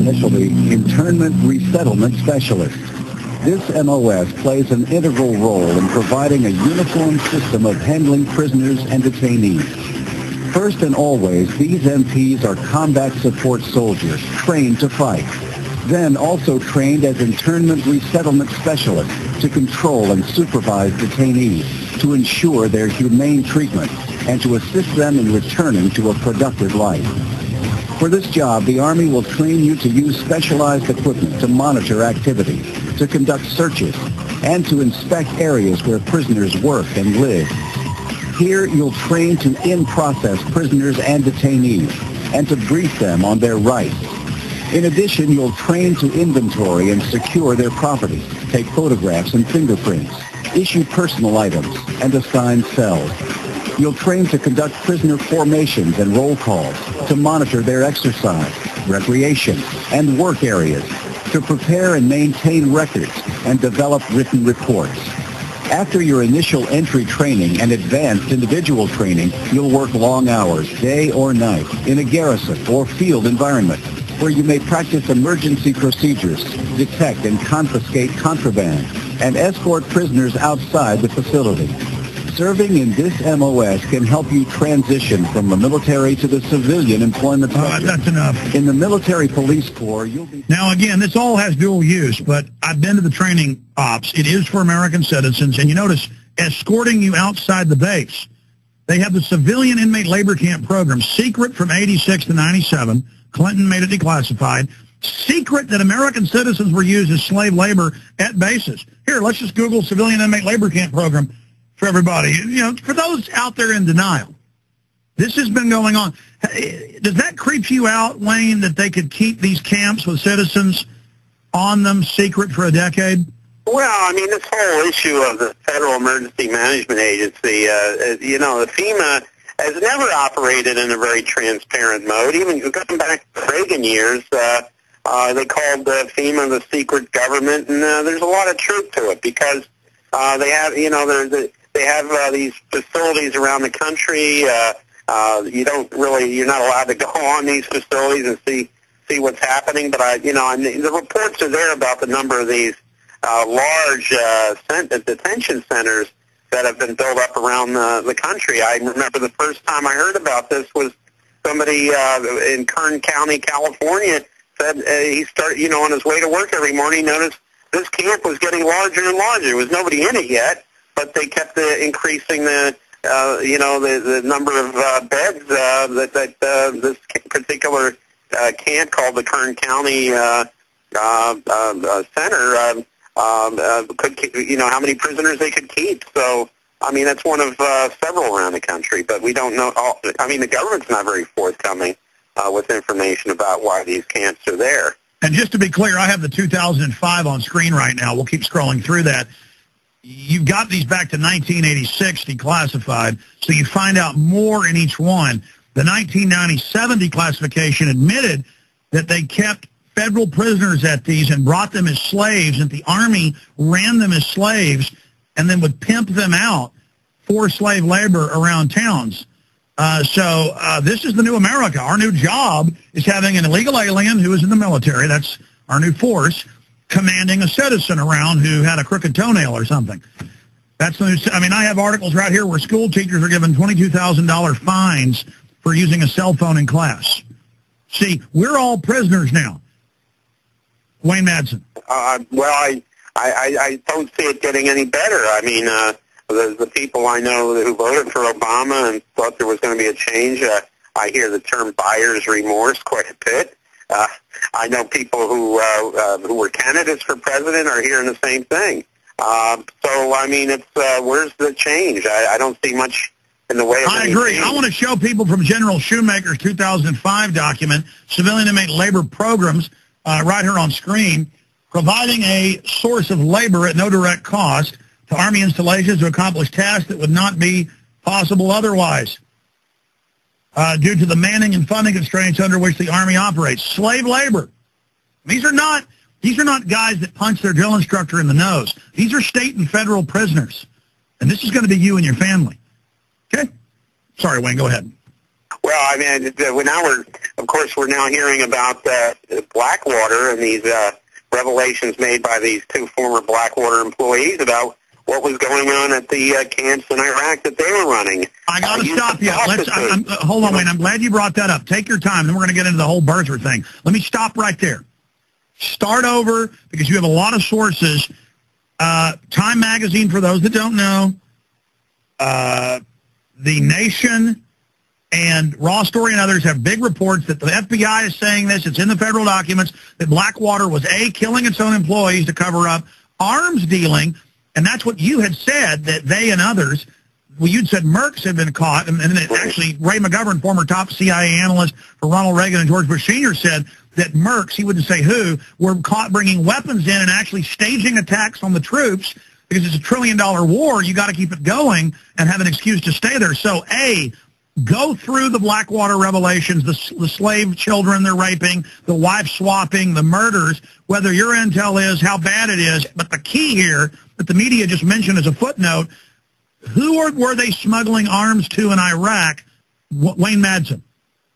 initially Internment Resettlement Specialist. This MOS plays an integral role in providing a uniform system of handling prisoners and detainees. First and always, these MPs are combat support soldiers trained to fight. Then also trained as internment resettlement specialists to control and supervise detainees, to ensure their humane treatment, and to assist them in returning to a productive life. For this job, the Army will train you to use specialized equipment to monitor activity, to conduct searches, and to inspect areas where prisoners work and live. Here, you'll train to in-process prisoners and detainees, and to brief them on their rights. In addition, you'll train to inventory and secure their property, take photographs and fingerprints, issue personal items, and assign cells. You'll train to conduct prisoner formations and roll calls, to monitor their exercise, recreation, and work areas, to prepare and maintain records, and develop written reports. After your initial entry training and advanced individual training, you'll work long hours, day or night, in a garrison or field environment, where you may practice emergency procedures, detect and confiscate contraband, and escort prisoners outside the facility. Serving in this MOS can help you transition from the military to the civilian employment sector. That's enough. In the military police corps, you'll be... Now, again, this all has dual use, but I've been to the training ops. It is for American citizens, and you notice, escorting you outside the base. They have the civilian inmate labor camp program, secret from 86 to 97. Clinton made it declassified. Secret that American citizens were used as slave labor at bases. Here, let's just Google civilian inmate labor camp program for everybody. You know, for those out there in denial. This has been going on. Does that creep you out, Wayne, that they could keep these camps with citizens on them secret for a decade? Well, I mean, this whole issue of the Federal Emergency Management Agency, you know, the FEMA has never operated in a very transparent mode. Even going back to the Reagan years, they called FEMA the secret government, and there's a lot of truth to it because they have, you know, they have these facilities around the country. You're not allowed to go on these facilities and see what's happening. But the reports are there about the number of these large detention centers that have been built up around the country. I remember the first time I heard about this was somebody in Kern County, California, said he started, you know, on his way to work every morning, noticed this camp was getting larger and larger. There was nobody in it yet, but they kept increasing the number of beds that this particular camp called the Kern County Center could, you know, how many prisoners they could keep. So, I mean, that's one of several around the country, but we don't know. I mean, the government's not very forthcoming with information about why these camps are there. And just to be clear, I have the 2005 on screen right now. We'll keep scrolling through that. You've got these back to 1986 declassified, so you find out more in each one. The 1997 declassification admitted that they kept federal prisoners at these and brought them as slaves, and the Army ran them as slaves and then would pimp them out for slave labor around towns. So this is the new America. Our new job is having an illegal alien who is in the military, that's our new force, commanding a citizen around who had a crooked toenail or something. That's the new, I mean, I have articles right here where school teachers are given $22,000 fines for using a cell phone in class. See, we're all prisoners now. Wayne Madsen. Well, I don't see it getting any better. I mean, the people I know who voted for Obama and thought there was going to be a change, I hear the term buyer's remorse quite a bit. I know people who were candidates for president are hearing the same thing. So, I mean, it's where's the change? I don't see much in the way of I agree. Change. I want to show people from General Shoemaker's 2005 document, Civilian Inmate Labor Programs, right here on screen, providing a source of labor at no direct cost to Army installations to accomplish tasks that would not be possible otherwise due to the manning and funding constraints under which the Army operates. Slave labor. These are not guys that punch their drill instructor in the nose. These are state and federal prisoners. And this is going to be you and your family. Okay? Sorry, Wayne, go ahead. Well, I mean, we're now hearing about Blackwater and these revelations made by these two former Blackwater employees about what was going on at the camps in Iraq that they were running. I got to stop you. Hold on, Wayne. I'm glad you brought that up. Take your time. Then we're going to get into the whole birther thing. Let me stop right there. Start over, because you have a lot of sources. Time Magazine, for those that don't know, The Nation, and Raw Story and others have big reports that the FBI is saying this. It's in the federal documents that Blackwater was, killing its own employees to cover up arms dealing. And that's what you had said, that they and others, well, you'd said Mercs had been caught, and actually Ray McGovern, former top CIA analyst for Ronald Reagan and George Bush Sr., said that Mercs, he wouldn't say who, were caught bringing weapons in and actually staging attacks on the troops, because it's $1 trillion war. You got to keep it going and have an excuse to stay there. So, go through the Blackwater revelations, the slave children they're raping, the wife swapping, the murders, whether your intel is, how bad it is. But the key here that the media just mentioned as a footnote, who were they smuggling arms to in Iraq? Wayne Madsen.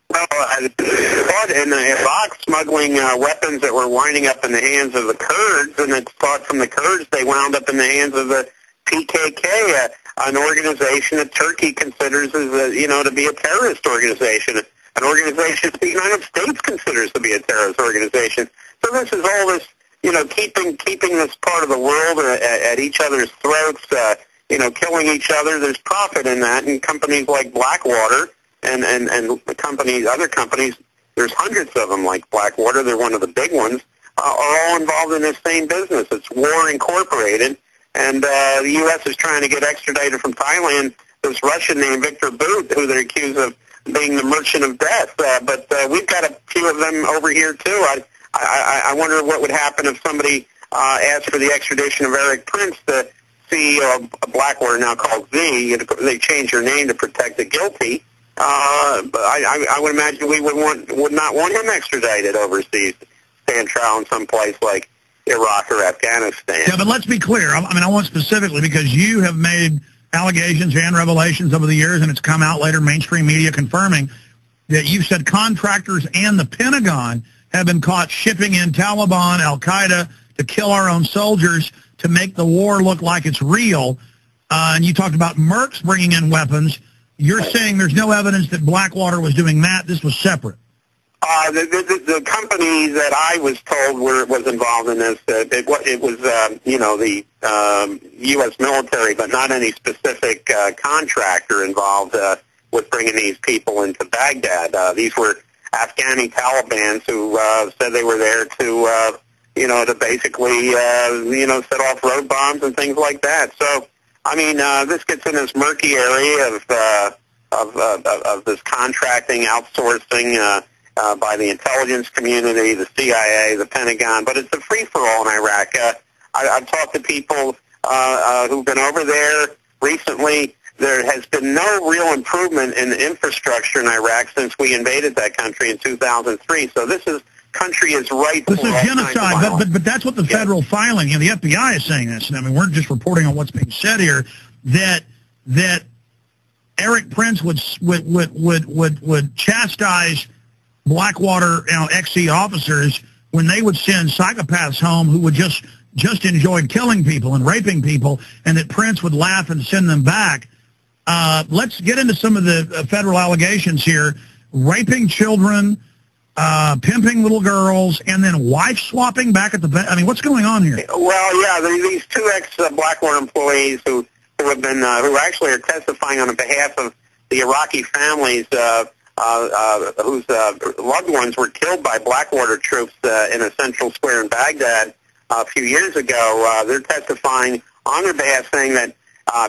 Well, thought in Iraq, smuggling weapons that were winding up in the hands of the Kurds, and it's thought from the Kurds they wound up in the hands of the PKK, an organization that Turkey considers as to be a terrorist organization, an organization that the United States considers to be a terrorist organization. So this is all this, keeping this part of the world at each other's throats, killing each other. There's profit in that, and companies like Blackwater and other companies, there's hundreds of them like Blackwater, they're one of the big ones, are all involved in this same business. It's War Incorporated. And the U.S. is trying to get extradited from Thailand this Russian named Victor Bout, who they're accused of being the merchant of death. But we've got a few of them over here, too. I wonder what would happen if somebody asked for the extradition of Eric Prince, the CEO of Blackwater, now called Z. They changed their name to protect the guilty. But I would imagine we would not want him extradited overseas, stand trial in some place like Iraq or Afghanistan. Yeah, but let's be clear. I want specifically, because you have made allegations and revelations over the years, and it's come out later, mainstream media confirming, that you've said contractors and the Pentagon have been caught shipping in Taliban, Al-Qaeda, to kill our own soldiers, to make the war look like it's real. And you talked about Mercs bringing in weapons. You're saying there's no evidence that Blackwater was doing that. This was separate. The company that I was told was involved in this, it was the U.S. military, but not any specific contractor involved with bringing these people into Baghdad. These were Afghani Taliban who said they were there to to basically set off road bombs and things like that. So this gets in this murky area of this contracting, outsourcing. By the intelligence community, the CIA, the Pentagon, but it's a free-for-all in Iraq. I've talked to people who've been over there recently. There has been no real improvement in the infrastructure in Iraq since we invaded that country in 2003. So this country is ripe for all kinds of violence. This is genocide, but that's what the federal filing, the FBI is saying this. And we're just reporting on what's being said here, that Eric Prince would chastise Blackwater, XE officers when they would send psychopaths home who would just enjoy killing people and raping people, and that Prince would laugh and send them back. Let's get into some of the federal allegations here. Raping children, pimping little girls, and then wife swapping back at the what's going on here? Well, yeah, these two ex-Blackwater employees who actually are testifying on behalf of the Iraqi families whose loved ones were killed by Blackwater troops in a central square in Baghdad a few years ago. They're testifying on their behalf, saying that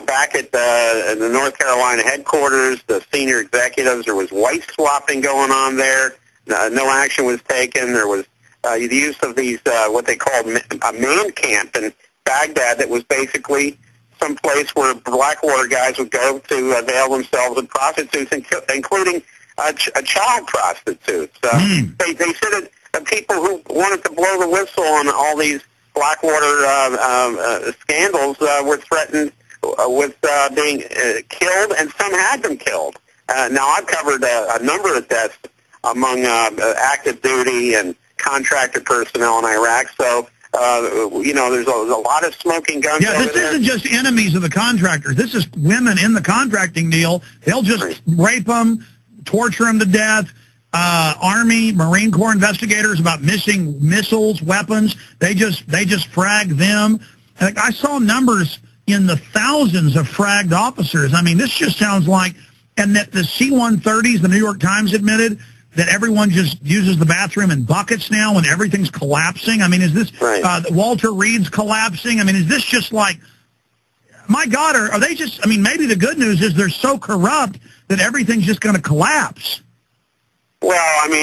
back at the North Carolina headquarters, the senior executives, there was wife swapping going on there. No action was taken. There was the use of these what they called a man camp in Baghdad that was basically some place where Blackwater guys would go to avail themselves of prostitutes, including a child prostitute. They said that people who wanted to blow the whistle on all these Blackwater scandals were threatened with being killed, and some had them killed. Now, I've covered a number of deaths among active duty and contractor personnel in Iraq, so there's a lot of smoking guns. Yeah, this isn't just enemies of the contractors. This is women in the contracting deal. They'll just rape them, torture them to death. Army, Marine Corps investigators about missing missiles, weapons. They just frag them. Like, I saw numbers in the thousands of fragged officers. I mean, this just sounds like, and that the C-130s, the New York Times admitted that everyone just uses the bathroom in buckets now when everything's collapsing. I mean, is this Walter Reed's collapsing? I mean, is this just like, my God, are they just, I mean, maybe the good news is they're so corrupt that everything's just going to collapse. Well, I mean,